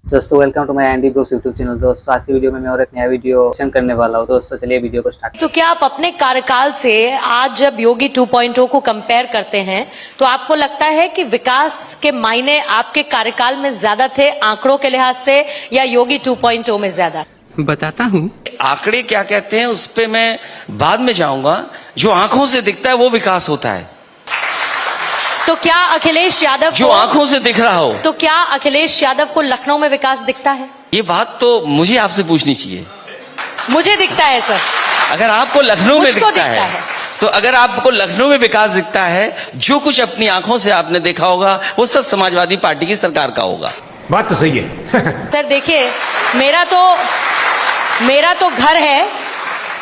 दोस्तों welcome to my Andy Bros YouTube channel. दोस्तों आज की वीडियो में मैं और एक नया वीडियो शेयर करने वाला हूँ। दोस्तों चलिए वीडियो को स्टार्ट। तो क्या आप अपने कार्यकाल से आज जब योगी 2.0 को कंपेयर करते हैं तो आपको लगता है कि विकास के मायने आपके कार्यकाल में ज्यादा थे आंकड़ों के लिहाज से या योगी 2.0 में ज्यादा? बताता हूँ। आंकड़े क्या कहते हैं उस पे मैं बाद में जाऊंगा। जो आंखों से दिखता है वो विकास होता है। तो क्या अखिलेश यादव जो आंखों से दिख रहा हो, तो क्या अखिलेश यादव को लखनऊ में विकास दिखता है? ये बात तो मुझे आपसे पूछनी चाहिए। मुझे दिखता है सर। अगर आपको लखनऊ में मुझको दिखता है तो अगर आपको लखनऊ में विकास दिखता है, जो कुछ अपनी आंखों से आपने देखा होगा वो सब समाजवादी पार्टी की सरकार का होगा। बात तो सही है। सर देखिए, मेरा तो घर है,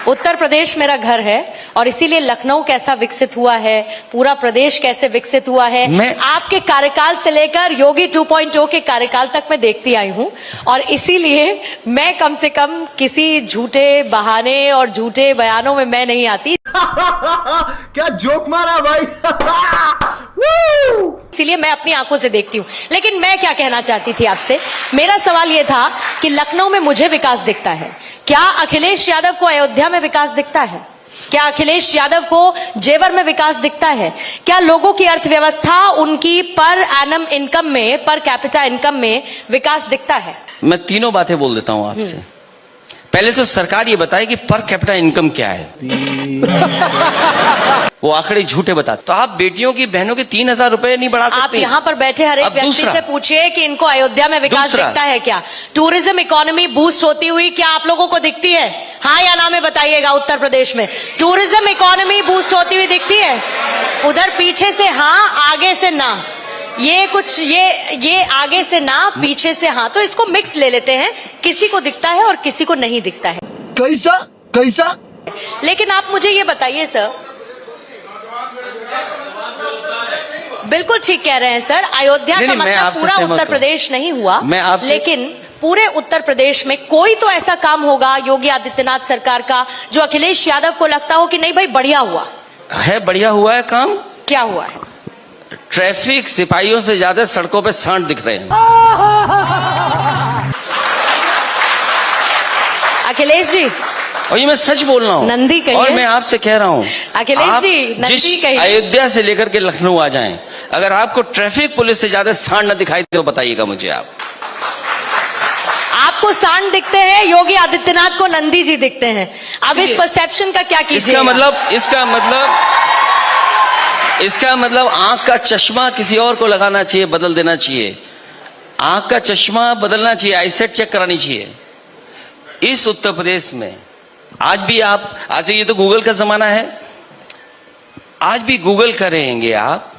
उत्तर प्रदेश मेरा घर है और इसीलिए लखनऊ कैसा विकसित हुआ है, पूरा प्रदेश कैसे विकसित हुआ है, आपके कार्यकाल से लेकर योगी 2.0 के कार्यकाल तक मैं देखती आई हूं और इसीलिए मैं कम से कम किसी झूठे बहाने और झूठे बयानों में मैं नहीं आती। क्या जोक मारा भाई। इसीलिए मैं अपनी आंखों से देखती हूँ। लेकिन मैं क्या कहना चाहती थी आपसे, मेरा सवाल ये था कि लखनऊ में मुझे विकास दिखता है, क्या अखिलेश यादव को अयोध्या में विकास दिखता है? क्या अखिलेश यादव को जेवर में विकास दिखता है? क्या लोगों की अर्थव्यवस्था, उनकी पर एनम इनकम में, पर कैपिटा इनकम में विकास दिखता है? मैं तीनों बातें बोल देता हूं आपसे। पहले तो सरकार ये बताए कि पर कैपिटा इनकम क्या है। वो आंकड़े झूठे बताते। तो आप बेटियों की, बहनों के 3,000 रुपए नहीं बढ़ा सकते? आप यहाँ पर बैठे हर एक व्यक्ति से पूछिए कि इनको अयोध्या में विकास दिखता है क्या? टूरिज्म इकोनॉमी बूस्ट होती हुई क्या आप लोगों को दिखती है? हाँ या ना में बताइएगा। उत्तर प्रदेश में टूरिज्म इकोनॉमी बूस्ट होती हुई दिखती है? उधर पीछे से हाँ, आगे से ना। ये कुछ ये आगे से ना, पीछे से हाँ, तो इसको मिक्स ले लेते हैं। किसी को दिखता है और किसी को नहीं दिखता है। कैसा? लेकिन आप मुझे ये बताइए सर, बिल्कुल ठीक कह रहे हैं सर, अयोध्या का मतलब पूरा उत्तर प्रदेश नहीं हुआ, लेकिन पूरे उत्तर प्रदेश में कोई तो ऐसा काम होगा योगी आदित्यनाथ सरकार का जो अखिलेश यादव को लगता हो कि नहीं भाई बढ़िया हुआ है। बढ़िया हुआ है काम। क्या हुआ है? ट्रैफिक सिपाहियों से ज्यादा सड़कों पे सांड दिख रहे हैं। अखिलेश जी, और ये मैं सच बोल रहा हूँ, नंदी कहिए। और मैं आपसे कह रहा हूँ अखिलेश जी, नंदी कहिए। अयोध्या से लेकर के लखनऊ आ जाएं, अगर आपको ट्रैफिक पुलिस से ज्यादा सांड न दिखाई दे तो बताइएगा मुझे। आपको सांड दिखते हैं, योगी आदित्यनाथ को नंदी जी दिखते हैं। अब इस परसेप्शन का क्या कीजिएगा? इसका मतलब आंख का चश्मा किसी और को लगाना चाहिए, बदल देना चाहिए। आंख का चश्मा बदलना चाहिए, आईसेट चेक करानी चाहिए। इस उत्तर प्रदेश में आज भी आज ये तो गूगल का जमाना है, आज भी गूगल करेंगे आप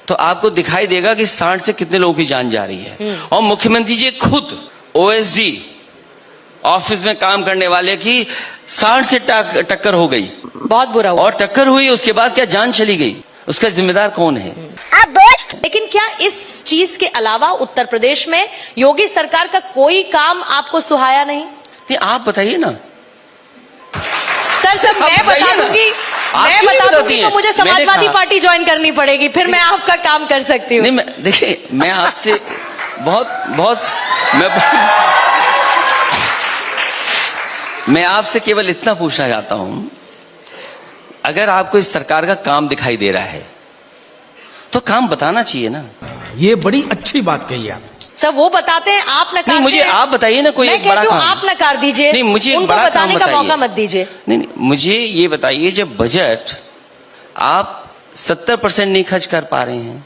तो आपको दिखाई देगा कि सांड से कितने लोगों की जान जा रही है। और मुख्यमंत्री जी खुद ओएसडी ऑफिस में काम करने वाले की सांड से टक्कर हो गई, बहुत बुरा हुआ। और टक्कर हुई, उसके बाद क्या जान चली गई, उसका जिम्मेदार कौन है? लेकिन क्या इस चीज के अलावा उत्तर प्रदेश में योगी सरकार का कोई काम आपको सुहाया नहीं? नहीं, आप बताइए ना सर। मैं बता दूंगी तो मुझे समाजवादी पार्टी ज्वाइन करनी पड़ेगी, फिर मैं आपका काम कर सकती हूँ। नहीं, देखिए मैं आपसे मैं आपसे केवल इतना पूछना चाहता हूं, अगर आपको इस सरकार का काम दिखाई दे रहा है तो काम बताना चाहिए ना। ये बड़ी अच्छी बात कही आप। सर वो बताते हैं, आप नकार नहीं, मुझे आप बताइए ना कोई एक बड़ा काम। आप नकार दीजिए। नहीं, मुझे उनको बताने का मौका मत दीजिए। नहीं, मुझे ये बताइए, जब बजट आप 70% नहीं खर्च कर पा रहे हैं,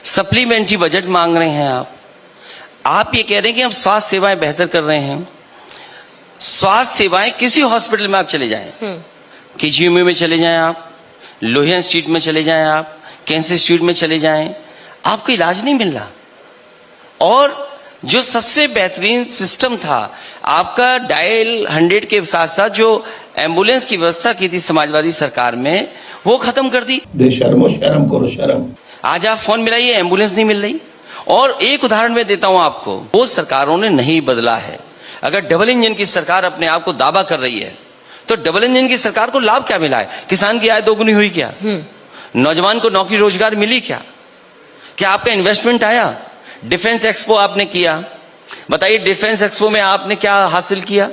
सप्लीमेंट्री बजट मांग रहे हैं, आप ये कह रहे हैं कि हम स्वास्थ्य सेवाएं बेहतर कर रहे हैं। स्वास्थ्य सेवाएं किसी हॉस्पिटल में आप चले जाएं, केजीएमयू में चले जाएं, आप लोहिया इंस्टीट्यूट में चले जाएं, आप कैंसर इंस्टीट्यूट में चले जाएं, आपको इलाज नहीं मिल रहा। और जो सबसे बेहतरीन सिस्टम था आपका डायल 100 के साथ साथ जो एम्बुलेंस की व्यवस्था की थी समाजवादी सरकार में, वो खत्म कर दी। बेशर्मो शर्म करो शर्म। आज आप फोन मिलाइए, एम्बुलेंस नहीं मिल रही। और एक उदाहरण मैं देता हूं आपको, वो सरकारों ने नहीं बदला है। अगर डबल इंजन की सरकार अपने आप को दावा कर रही है तो डबल इंजन की सरकार को लाभ क्या मिला है? किसान की आय दोगुनी हुई क्या? नौजवान को नौकरी रोजगार मिली क्या? क्या आपका इन्वेस्टमेंट आया? डिफेंस एक्सपो आपने किया, बताइए डिफेंस एक्सपो में आपने क्या हासिल किया?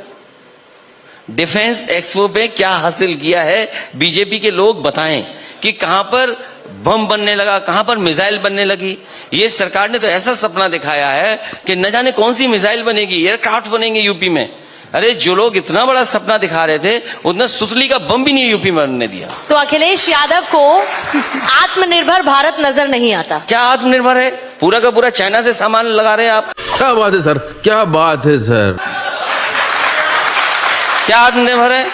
डिफेंस एक्सपो में क्या हासिल किया है? बीजेपी के लोग बताएं कि कहां पर बम बनने लगा, कहां पर मिसाइल बनने लगी। ये सरकार ने तो ऐसा सपना दिखाया है कि न जाने कौन सी मिसाइल बनेगी, एयरक्राफ्ट बनेंगे यूपी में। अरे जो लोग इतना बड़ा सपना दिखा रहे थे, उतना सुतली का बम भी नहीं यूपी में बनने दिया। तो अखिलेश यादव को आत्मनिर्भर भारत नजर नहीं आता। क्या आत्मनिर्भर है? पूरा का पूरा चाइना से सामान लगा रहे हैं आप। क्या बात है सर, क्या बात है सर। क्या आत्मनिर्भर है?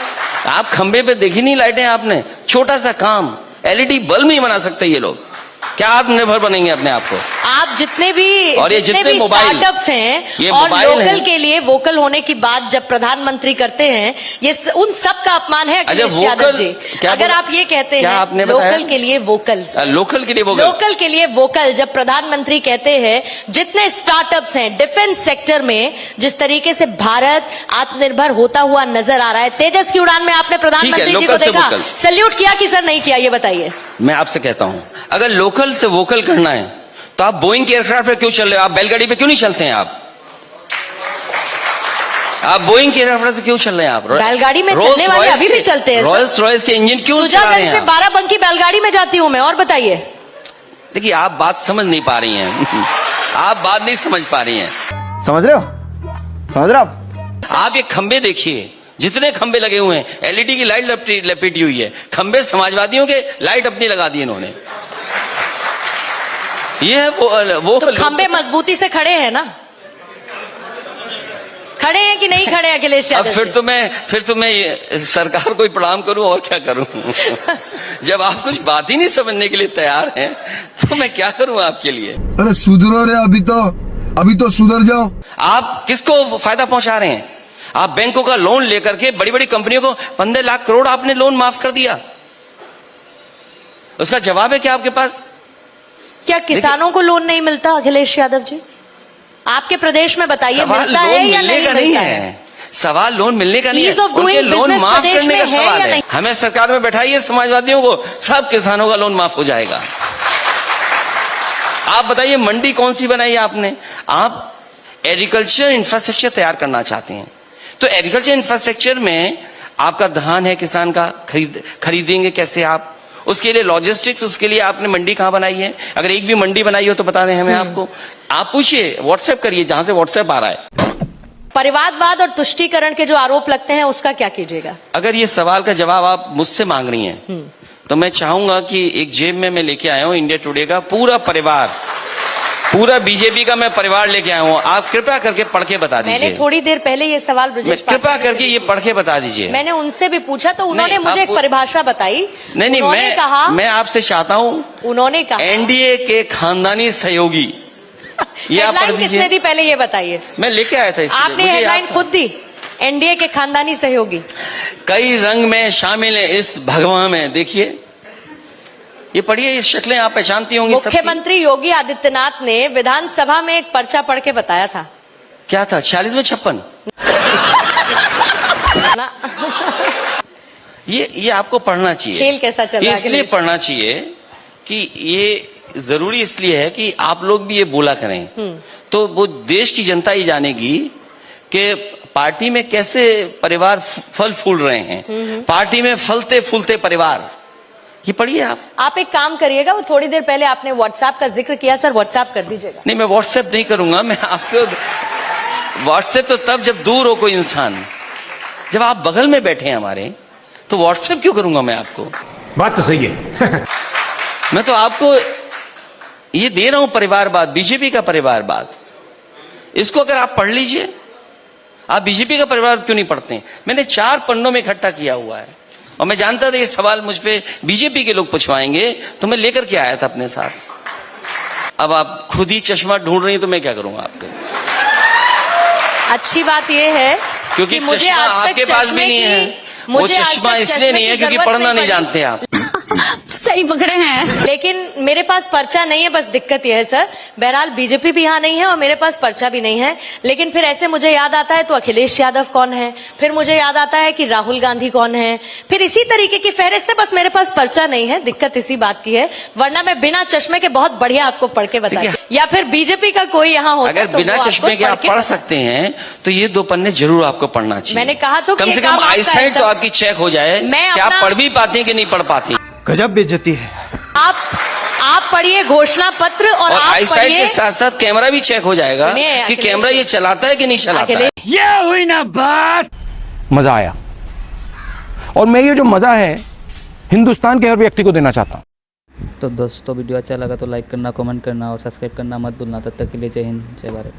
आप खंबे पे देखी नहीं लाइटें आपने? छोटा सा काम, एलईडी बल्ब नहीं बना सकते ये लोग। क्या आत्मनिर्भर बनेंगे अपने आप को? आप जितने भी और ये जितने मोबाइल स्टार्टअप्स हैं ये और मोबाइल लोकल हैं। के लिए वोकल होने की बात जब प्रधानमंत्री करते हैं, ये उन सब का अपमान है अखिलेश यादव जी। अगर आप ये कहते क्या हैं आपने बताया? लोकल के लिए वोकल, लोकल के लिए वोकल, लोकल के लिए वोकल जब प्रधानमंत्री कहते हैं, जितने स्टार्टअप्स हैं डिफेंस सेक्टर में, जिस तरीके से भारत आत्मनिर्भर होता हुआ नजर आ रहा है। तेजस की उड़ान में आपने प्रधानमंत्री जी को लोकल से देखा, वोकल। सैल्यूट किया कि सर नहीं किया, ये बताइए। मैं आपसे कहता हूं, अगर लोकल से वोकल करना है तो आप बोइंग के एयरक्राफ्ट पे क्यों चल रहे हो? आप बैलगाड़ी पे क्यों नहीं चलते हैं? आप बोइंग के एयरक्राफ्ट से क्यों चल रहे हैं? आप बैलगाड़ी में चलने वाले अभी भी चलते हैं। रॉयल्स रॉयल्स के इंजन क्यों चला रहे सुजागंज हैं से आप? बाराबंकी बैलगाड़ी में जाती हूं मैं। और बताइए। देखिए आप बात समझ नहीं पा रही हैं। आप बात नहीं समझ पा रही हैं। समझ रहे हो आप ये खंबे देखिए, जितने खंबे लगे हुए हैं, एलईडी की लाइट लपेटी हुई है। खंबे समाजवादियों के, लाइट अपनी लगा दी इन्होंने। ये है वो तो खंबे मजबूती से खड़े हैं ना? खड़े हैं कि नहीं खड़े अखिलेश अब यादव फिर तो मैं सरकार को ही प्रणाम करूं और क्या करूं? जब आप कुछ बात ही नहीं समझने के लिए तैयार हैं, तो मैं क्या करूं आपके लिए? अरे सुधरो रे, अभी तो सुधर जाओ। आप किसको फायदा पहुंचा रहे हैं? आप बैंकों का लोन लेकर के बड़ी बड़ी कंपनियों को 15 लाख करोड़ आपने लोन माफ कर दिया। उसका जवाब है क्या आपके पास? क्या किसानों को लोन नहीं मिलता अखिलेश यादव जी? आपके प्रदेश में बताइए, सवाल मिलता लोन है या मिलने नहीं का मिलता नहीं है। सवाल लोन मिलने का नहीं है, Ease of doing उनके लोन business माफ प्रदेश करने का में है सवाल या है। नहीं? हमें सरकार में बैठाइए समाजवादियों को, सब किसानों का लोन माफ हो जाएगा। आप बताइए मंडी कौन सी बनाई आपने? आप एग्रीकल्चर इंफ्रास्ट्रक्चर तैयार करना चाहते हैं, तो एग्रीकल्चर इंफ्रास्ट्रक्चर में आपका धान है किसान का, खरीदेंगे कैसे आप? उसके लिए लॉजिस्टिक्स, उसके लिए आपने मंडी कहां बनाई है? अगर एक भी मंडी बनाई हो तो बता दें हमें। आपको आप पूछिए, व्हाट्सएप करिए जहां से व्हाट्सएप आ रहा है। परिवारवाद और तुष्टीकरण के जो आरोप लगते हैं, उसका क्या कीजिएगा? अगर ये सवाल का जवाब आप मुझसे मांग रही हैं, तो मैं चाहूंगा कि एक जेब में मैं लेके आया हूं इंडिया टुडे का पूरा परिवार, पूरा बीजेपी का मैं परिवार लेके आया हूं। आप कृपया करके पढ़ के बता दीजिए। मैंने थोड़ी देर पहले ये सवाल ब्रजेश कृपया करके ये पढ़ के बता दीजिए। मैंने उनसे भी पूछा तो उन्होंने नहीं, मुझे एक परिभाषा बताई। नहीं, मैं आपसे चाहता हूं, उन्होंने कहा एनडीए के खानदानी सहयोगी। ये आप पढ़ हेडलाइन किसने दी दीजिए। पहले ये बताइए। मैं लेके आया था, इसलिए आपने मुझे हेडलाइन याद था। खुद दी, एनडीए के खानदानी सहयोगी। कई रंग में शामिल है इस भगवा में, देखिए ये पढ़िए, ये शक्लें आप पहचानती होंगी सबकी। मुख्यमंत्री योगी आदित्यनाथ ने विधानसभा में एक पर्चा पढ़ के बताया था। क्या था? 46 में 56। ना ये आपको पढ़ना चाहिए। खेल कैसा चल रहा है इसलिए अखिलेश? पढ़ना चाहिए कि ये जरूरी इसलिए है कि आप लोग भी ये बोला करें, तो वो देश की जनता ही जानेगी कि पार्टी में कैसे परिवार फल फूल रहे हैं, पार्टी में फलते फूलते परिवार। ये पढ़िए आप एक काम करिएगा, वो थोड़ी देर पहले आपने व्हाट्सएप का जिक्र किया, सर व्हाट्सएप कर दीजिएगा। नहीं, मैं व्हाट्सएप नहीं करूंगा। मैं आपसे व्हाट्सएप तो तब जब दूर हो कोई इंसान, जब आप बगल में बैठे हैं हमारे, तो व्हाट्सएप क्यों करूंगा मैं आपको? बात तो सही है। मैं तो आपको ये दे रहा हूं परिवारवाद, बीजेपी का परिवारवाद। इसको अगर आप पढ़ लीजिए। आप बीजेपी का परिवार क्यों नहीं पढ़ते हैं? मैंने 4 पन्नों में इकट्ठा किया हुआ है, और मैं जानता था ये सवाल मुझ पे बीजेपी के लोग पूछवाएंगे, तो मैं लेकर के आया था अपने साथ। अब आप खुद ही चश्मा ढूंढ रही हैं, तो मैं क्या करूंगा आपके? अच्छी बात यह है क्योंकि मुझे चश्मा आज तक आपके पास भी चश्मे नहीं की- है। वो मुझे आज चश्मा तक इसलिए चश्मे नहीं की है क्योंकि जरूरत पढ़ना नहीं पड़ी। जानते आप। सही ही पकड़े हैं। लेकिन मेरे पास पर्चा नहीं है, बस दिक्कत यह है सर। बहरहाल बीजेपी भी यहाँ नहीं है और मेरे पास पर्चा भी नहीं है। लेकिन फिर ऐसे मुझे याद आता है तो अखिलेश यादव कौन है, फिर मुझे याद आता है कि राहुल गांधी कौन है, फिर इसी तरीके की फहरिस्त है। बस मेरे पास पर्चा नहीं है, दिक्कत इसी बात की है। वरना मैं बिना चश्मे के बहुत बढ़िया आपको पढ़ के बताती। या फिर बीजेपी का कोई यहाँ होता अगर तो बिना वो चश्मे के आपको आप पढ़ सकते हैं तो ये 2 पन्ने जरूर आपको पढ़ना चाहिए। मैंने कहा तो कि कम से ये कम काम आपका आईसाइट है, तो सर। आपकी चेक हो जाए मैं कि आप अपना- पढ़ भी पाते हैं कि नहीं पढ़ पाते। गजब बेइज्जती है। आप पढ़िए घोषणा पत्र और आप आईसाइट पढ़िए। के साथ साथ कैमरा भी चेक हो जाएगा सुनिए, कि अखिलेश कैमरा ये चलाता है कि नहीं चलाता है। ये हुई ना बात। मजा आया, और मैं ये जो मजा है हिंदुस्तान के हर व्यक्ति को देना चाहता हूँ। तो दोस्तों वीडियो अच्छा लगा तो लाइक करना, कमेंट करना और सब्सक्राइब करना मत भूलना। तब तक के लिए जय हिंद, जय भारत।